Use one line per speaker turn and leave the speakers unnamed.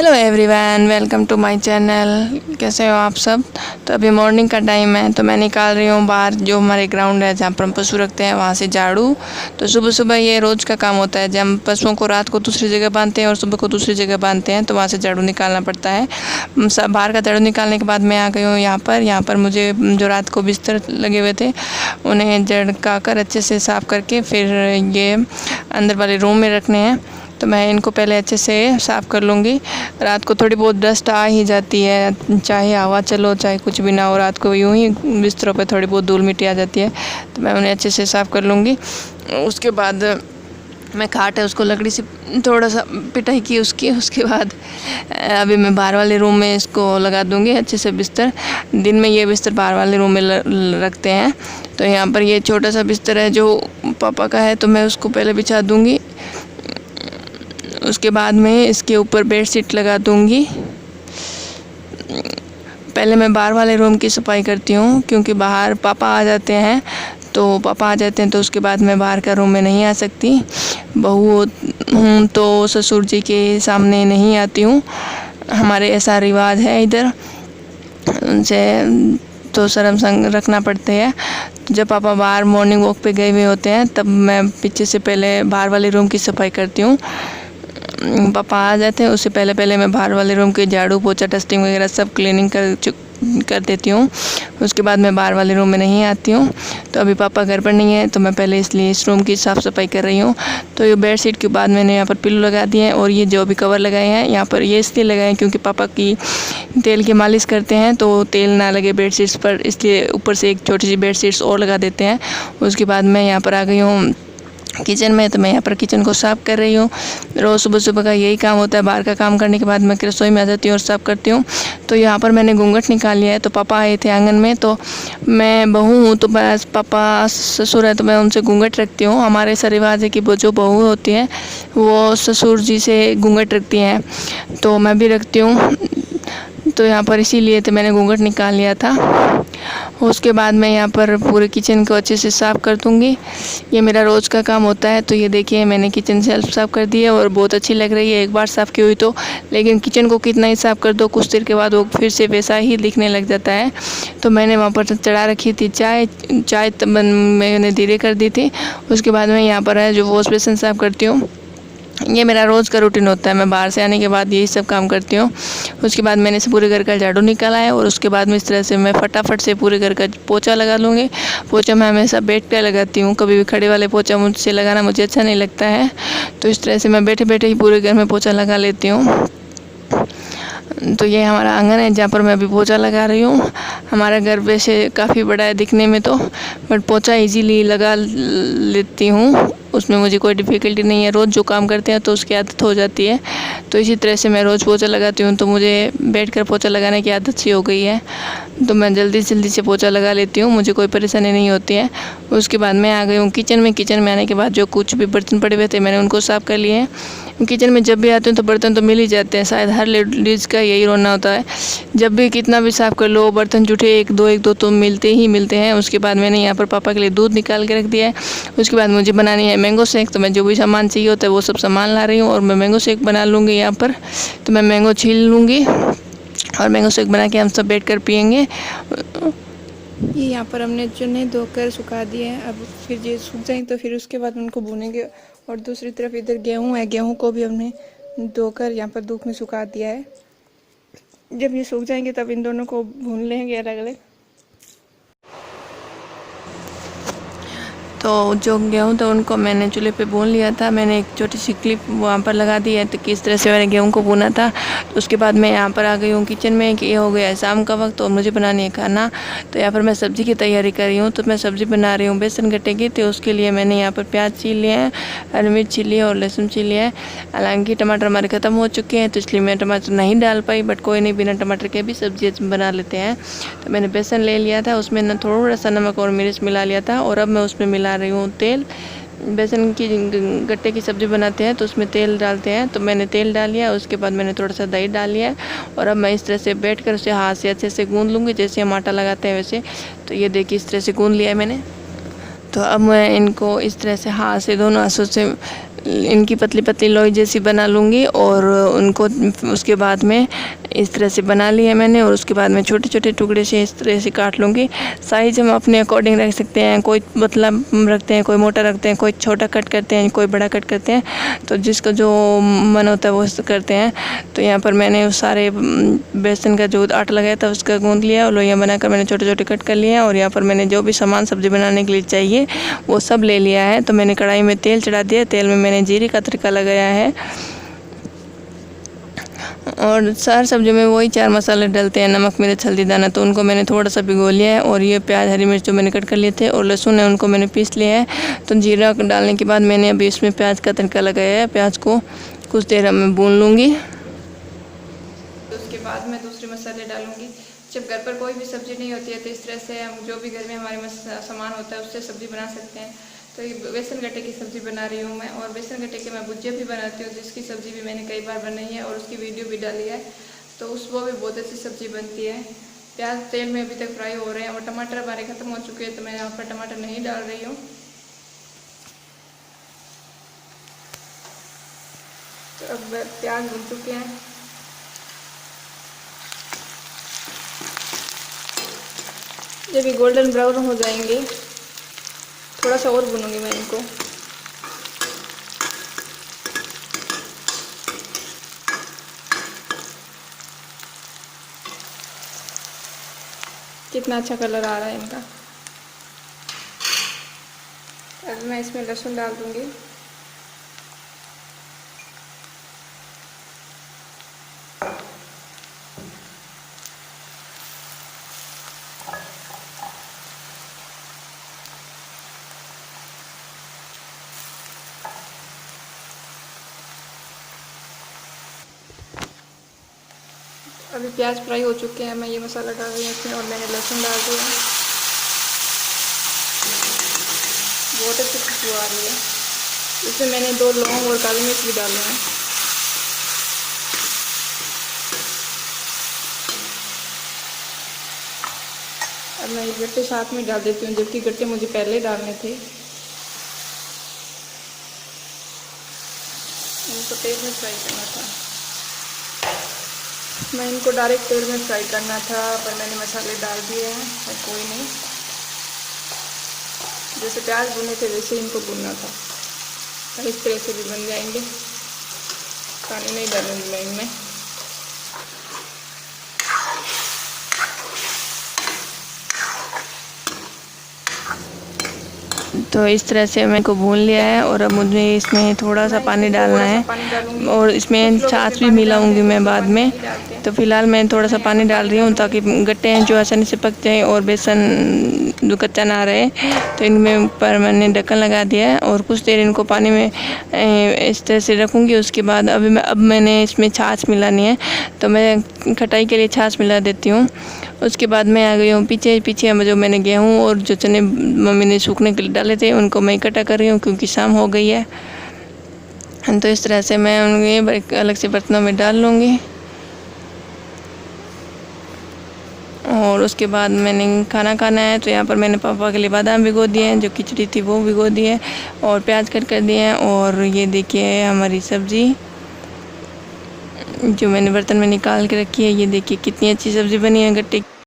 Hello everyone, welcome to my channel. कैसे हो आप सब। तो अभी मॉर्निंग का टाइम है, तो मैं निकाल रही हूँ बाहर जो हमारे ग्राउंड है जहाँ पर हम पशु रखते हैं वहाँ से झाड़ू। तो सुबह सुबह ये रोज़ का काम होता है, जब हम पशुओं को रात को दूसरी जगह बांधते हैं और सुबह को दूसरी जगह बांधते हैं तो वहाँ से झाड़ू निकालना पड़ता है। सब बाहर का झाड़ू निकालने के बाद मैं आ गई हूँ यहाँ पर मुझे जो रात को बिस्तर लगे हुए थे उन्हें झड़का कर अच्छे से साफ़ करके फिर ये अंदर वाले रूम में रखने हैं। तो मैं इनको पहले अच्छे से साफ़ कर लूँगी। रात को थोड़ी बहुत डस्ट आ ही जाती है, चाहे हवा चलो चाहे कुछ भी ना हो, रात को यूँ ही बिस्तरों पे थोड़ी बहुत धूल मिट्टी आ जाती है, तो मैं उन्हें अच्छे से साफ़ कर लूँगी। उसके बाद मैं खाट है उसको लकड़ी से थोड़ा सा पिटाई की उसके बाद अभी मैं बाहर वाले रूम में इसको लगा दूँगी अच्छे से बिस्तर। दिन में ये बिस्तर बाहर वाले रूम में रखते हैं। तो यहाँ पर ये छोटा सा बिस्तर है जो पापा का है, तो मैं उसको पहले बिछा दूँगी। उसके बाद मैं इसके ऊपर बेडशीट लगा दूँगी। पहले मैं बाहर वाले रूम की सफाई करती हूँ, क्योंकि बाहर पापा आ जाते हैं तो उसके बाद मैं बाहर का रूम में नहीं आ सकती। बहू हूँ तो ससुर जी के सामने नहीं आती हूँ, हमारे ऐसा रिवाज है इधर, उनसे तो शर्म संग रखना पड़ते हैं। जब पापा बाहर मॉर्निंग वॉक पे गए हुए होते हैं तब मैं पीछे से पहले बाहर वाले रूम की सफाई करती हूँ। पापा आ जाते हैं उससे पहले मैं बाहर वाले रूम के झाड़ू पोछा डस्टिंग वगैरह सब क्लीनिंग कर देती हूँ। उसके बाद मैं बाहर वाले रूम में नहीं आती हूँ। तो अभी पापा घर पर नहीं है तो मैं पहले इसलिए इस रूम की साफ़ सफाई कर रही हूँ। तो ये बेडशीट के बाद मैंने यहाँ पर पिल्लो लगा दिए हैं, और ये जो भी कवर लगाए हैं यहाँ पर ये इसलिए लगाए हैं क्योंकि पापा की तेल की मालिश करते हैं तो तेल ना लगे बेडशीट्स पर, इसलिए ऊपर से एक छोटी सी बेडशीट्स और लगा देते हैं। उसके बाद मैं यहाँ पर आ गई हूँ किचन में, तो मैं यहाँ पर किचन को साफ़ कर रही हूँ। रोज़ सुबह सुबह का यही काम होता है, बाहर का काम करने के बाद मैं रसोई में आ जाती हूँ और साफ़ करती हूँ। तो यहाँ पर मैंने घूंघट निकाल लिया है। तो पापा आए थे आंगन में, तो मैं बहू हूँ तो बस पापा ससुर है तो मैं उनसे घूंघट रखती हूँ। हमारे ऐसा रिवाज है कि वो जो बहू होती है वो ससुर जी से घूंघट रखती हैं, तो मैं भी रखती हूँ। तो यहाँ पर इसीलिए तो मैंने घूंघट निकाल लिया था। उसके बाद मैं यहाँ पर पूरे किचन को अच्छे से साफ़ कर दूँगी। ये मेरा रोज़ का काम होता है। तो ये देखिए मैंने किचन सेल्फ साफ़ कर दी है और बहुत अच्छी लग रही है एक बार साफ़ की हुई तो, लेकिन किचन को कितना ही साफ़ कर दो कुछ देर के बाद वो फिर से वैसा ही दिखने लग जाता है। तो मैंने वहाँ पर चढ़ा रखी थी चाय मैंने धीरे कर दी थी। उसके बाद मैं यहाँ पर है जो वॉश बेसिन साफ़ करती हूँ। ये मेरा रोज़ का रूटीन होता है, मैं बाहर से आने के बाद यही सब काम करती हूँ। उसके बाद मैंने से पूरे घर का झाड़ू निकाला है, और उसके बाद में इस तरह से मैं फटाफट से पूरे घर का पोछा लगा लूँगी। पोछा मैं हमेशा बैठ कर लगाती हूँ, कभी भी खड़े वाले पोछा मुझसे लगाना मुझे अच्छा नहीं लगता है। तो इस तरह से मैं बैठे बैठे ही पूरे घर में पोछा लगा लेती हूँ। तो ये हमारा आंगन है जहाँ पर मैं अभी पोछा लगा रही हूँ। हमारा घर वैसे काफ़ी बड़ा है दिखने में तो, बट पोछा इजीली लगा लेती हूँ, उसमें मुझे कोई डिफ़िकल्टी नहीं है। रोज़ जो काम करते हैं तो उसकी आदत हो जाती है। तो इसी तरह से मैं रोज़ पोछा लगाती हूँ, तो मुझे बैठकर पोछा लगाने की आदत सी हो गई है, तो मैं जल्दी से पोछा लगा लेती हूँ, मुझे कोई परेशानी नहीं होती है। उसके बाद मैं आ गई हूँ किचन में आने के बाद जो कुछ भी बर्तन पड़े हुए थे मैंने उनको साफ़ कर लिए हैं। किचन में जब भी आते हैं तो बर्तन तो मिल ही जाते हैं, शायद हर लेडीज़ का यही रोना होता है। जब भी कितना भी साफ़ कर लो बर्तन जूठे एक दो तो मिलते हैं। उसके बाद मैंने यहाँ पर पापा के लिए दूध निकाल के रख दिया है। उसके बाद मुझे बनानी है मैंगो शेक, तो मैं जो भी सामान चाहिए होता है वो सब सामान ला रही हूँ और मैं मैंगो शेक बना लूँगी यहाँ पर। तो मैं मैंगो छील लूँगी और मैंगो शेक बना के हम सब बैठ कर पियेंगे।
ये यहाँ पर हमने चने धोकर सुखा दिए हैं। अब फिर ये सूख जाएंगे तो फिर उसके बाद उनको भूनेंगे। और दूसरी तरफ इधर गेहूँ है, गेहूँ को भी हमने धोकर यहाँ पर धूप में सुखा दिया है। जब ये सूख जाएंगे तब इन दोनों को भून लेंगे अलग अलग।
तो जो गेहूँ था उनको मैंने चूल्हे पे भून लिया था। मैंने एक छोटी सी क्लिप वहाँ पर लगा दी है तो किस तरह से मैंने गेहूँ को भूना था। तो उसके बाद मैं यहाँ पर आ गई हूँ किचन में कि ये हो गया है शाम का वक्त और मुझे बनानी है खाना। तो यहाँ पर मैं सब्ज़ी की तैयारी कर रही हूँ। तो मैं सब्ज़ी बना रही हूँ बेसन गट्टे की। तो उसके लिए मैंने यहाँ पर प्याज छील लिए हैं, हरी मिर्च छीली है और लहसुन छील लिया है। हालांकि टमाटर हमारे ख़त्म हो चुके हैं तो इसलिए मैं टमाटर नहीं डाल पाई, बट कोई नहीं, बिना टमाटर के भी सब्जी बना लेते हैं। तो मैंने बेसन ले लिया था, उसमें न थोड़ा सा नमक और मिर्च मिला लिया था, और अब मैं उसमें मिला रही हूँ तेल। बेसन की गट्टे की सब्ज़ी बनाते हैं तो उसमें तेल डालते हैं, तो मैंने तेल डाल लिया। उसके बाद मैंने थोड़ा सा दही डाल लिया और अब मैं इस तरह से बैठकर उसे हाथ से अच्छे से गूंद लूँगी, जैसे हम आटा लगाते हैं वैसे। तो ये देखिए इस तरह से गूंद लिया है मैंने। तो अब मैं इनको इस तरह से हाथ से दोनों हाथों से इनकी पतली पतली लोई जैसी बना लूँगी और उनको उसके बाद में इस तरह से बना लिया मैंने। और उसके बाद में छोटे छोटे टुकड़े से इस तरह से काट लूँगी। साइज़ हम अपने अकॉर्डिंग रख सकते हैं, कोई पतला रखते हैं, कोई मोटा रखते हैं, कोई छोटा कट करते हैं, कोई बड़ा कट करते हैं, तो जिसका जो मन होता है वो करते हैं। तो यहाँ पर मैंने उस सारे बेसन का जो आटा लगाया था उसका गूँध लिया और लोइयाँ बनाकर मैंने छोटे छोटे कट कर लिए हैं। और यहाँ पर मैंने जो भी सामान सब्ज़ी बनाने के लिए चाहिए वो सब ले लिया है। तो मैंने कढ़ाई में तेल चढ़ा दिया, तेल में मैंने जीरे का तड़का लगाया है और सार सब्जियों में वही 4 मसाले डलते हैं, नमक, मिर्च, हल्दी, दाना, तो उनको मैंने थोड़ा सा भिगो लिया है। और ये प्याज, हरी मिर्च जो मैंने कट कर लिए थे और लहसुन है उनको मैंने पीस लिया है। तो जीरा डालने के बाद मैंने अभी इसमें प्याज का तड़का लगाया है। प्याज को कुछ देर मैं भून लूँगी।
उसके बाद मैं दूसरे मसाले डालूँगी। जब घर पर कोई भी सब्ज़ी नहीं होती है तो इस तरह से हम जो भी घर में हमारे सामान होता है उससे सब्ज़ी बना सकते हैं। तो ये बेसन गट्टे की सब्ज़ी बना रही हूँ मैं, और बेसन गट्टे के मैं भुजिया भी बनाती हूँ, जिसकी सब्ज़ी भी मैंने कई बार बनाई है और उसकी वीडियो भी डाली है। तो वो भी बहुत अच्छी सब्ज़ी बनती है। प्याज तेल में अभी तक फ्राई हो रहे हैं और टमाटर हमारे ख़त्म हो चुके हैं, तो मैं यहाँ पर टमाटर नहीं डाल रही हूँ। तो अब प्याज भुन चुके हैं। जब ये गोल्डन ब्राउन हो जाएंगे, थोड़ा सा और भूनूंगी मैं इनको। कितना अच्छा कलर आ रहा है इनका। अब मैं इसमें लहसुन डाल दूंगी। अभी प्याज फ्राई हो चुके हैं, मैं ये मसाला डाल रही हूँ इसमें और मैंने लहसुन डाल दिया। बहुत अच्छी खुशबू आ रही है। इसमें मैंने 2 लौंग और काली मिर्च भी डाले हैं। अब मैं ये गट्टे साथ में डाल देती हूँ, जबकि गट्टे मुझे पहले डालने थे। इनको तेल में फ्राई करना था, मैं इनको डायरेक्ट तेल में फ्राई करना था, पर मैंने मसाले डाल दिए हैं। और कोई नहीं, जैसे प्याज भुने थे वैसे इनको भुनना था। और इस तरह से भी बन जाएंगे। पानी नहीं डालूंगी मैं इनमें।
तो इस तरह से मैंने को भून लिया है और अब मुझे इसमें थोड़ा सा पानी डालना है और इसमें छाछ भी मिलाऊंगी मैं बाद में। तो फिलहाल मैं थोड़ा सा पानी डाल रही हूँ ताकि गट्टे हैं जो आसानी से पक जाए और बेसन जो कच्चा ना रहे। तो इनमें ऊपर मैंने ढक्कन लगा दिया है और कुछ देर इनको पानी में इस तरह से रखूँगी। उसके बाद अब मैंने इसमें छाछ मिलानी है, तो मैं खटाई के लिए छाछ मिला देती हूँ। उसके बाद मैं आ गई हूँ पीछे जो मैंने गेहूँ और जो चने मम्मी ने सूखने के लिए डाले थे उनको मैं इकट्ठा कर रही हूँ क्योंकि शाम हो गई है। तो इस तरह से मैं उन्हें अलग से बर्तनों में डाल लूँगी। और उसके बाद मैंने खाना खाना है, तो यहाँ पर मैंने पापा के लिए बादाम भिगो दिए हैं, जो खिचड़ी थी वो भिगो दी है और प्याज कट कर दिए हैं। और ये देखिए हमारी सब्ज़ी जो मैंने बर्तन में निकाल के रखी है, ये देखिए कितनी अच्छी सब्ज़ी बनी है गट्टे।